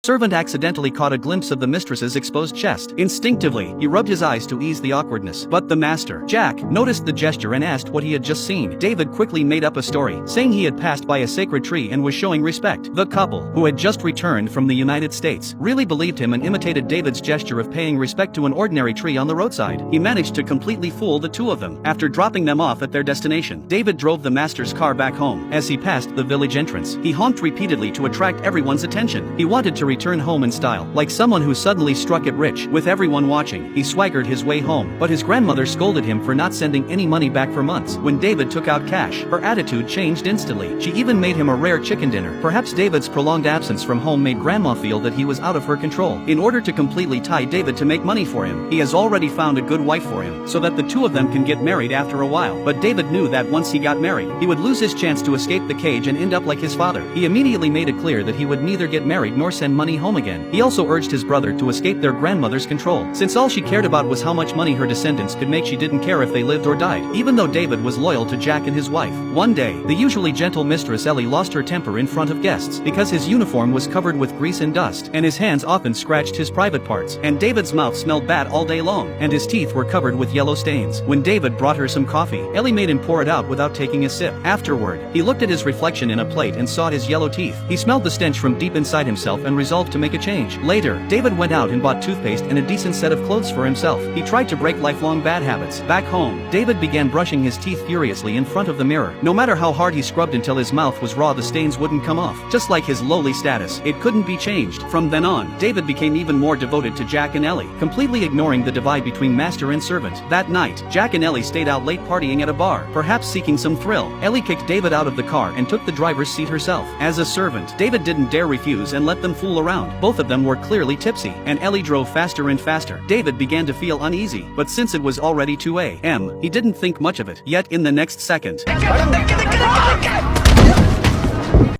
Servant accidentally caught a glimpse of the mistress's exposed chest. Instinctively, he rubbed his eyes to ease the awkwardness. But the master, Jack, noticed the gesture and asked what he had just seen. David quickly made up a story, saying he had passed by a sacred tree and was showing respect. The couple, who had just returned from the United States, really believed him and imitated David's gesture of paying respect to an ordinary tree on the roadside. He managed to completely fool the two of them. After dropping them off at their destination, David drove the master's car back home. As he passed the village entrance, he honked repeatedly to attract everyone's attention. He wanted to return home in style, like someone who suddenly struck it rich. With everyone watching, he swaggered his way home, but his grandmother scolded him for not sending any money back for months. When David took out cash, her attitude changed instantly. She even made him a rare chicken dinner. Perhaps David's prolonged absence from home made Grandma feel that he was out of her control. In order to completely tie David to make money for him, he has already found a good wife for him, so that the two of them can get married after a while. But David knew that once he got married, he would lose his chance to escape the cage and end up like his father. He immediately made it clear that he would neither get married nor send money home again. He also urged his brother to escape their grandmother's control. Since all she cared about was how much money her descendants could make, she didn't care if they lived or died, even though David was loyal to Jack and his wife. One day, the usually gentle Mistress Ellie lost her temper in front of guests, because his uniform was covered with grease and dust, and his hands often scratched his private parts, and David's mouth smelled bad all day long, and his teeth were covered with yellow stains. When David brought her some coffee, Ellie made him pour it out without taking a sip. Afterward, he looked at his reflection in a plate and saw his yellow teeth. He smelled the stench from deep inside himself and resolved to make a change. Later, David went out and bought toothpaste and a decent set of clothes for himself. He tried to break lifelong bad habits. Back home, David began brushing his teeth furiously in front of the mirror. No matter how hard he scrubbed until his mouth was raw, the stains wouldn't come off. Just like his lowly status, it couldn't be changed. From then on, David became even more devoted to Jack and Ellie, completely ignoring the divide between master and servant. That night, Jack and Ellie stayed out late partying at a bar, perhaps seeking some thrill. Ellie kicked David out of the car and took the driver's seat herself. As a servant, David didn't dare refuse and let them fool around. Both of them were clearly tipsy, and Ellie drove faster and faster. David began to feel uneasy, but since it was already 2 a.m., he didn't think much of it. Yet in the next second,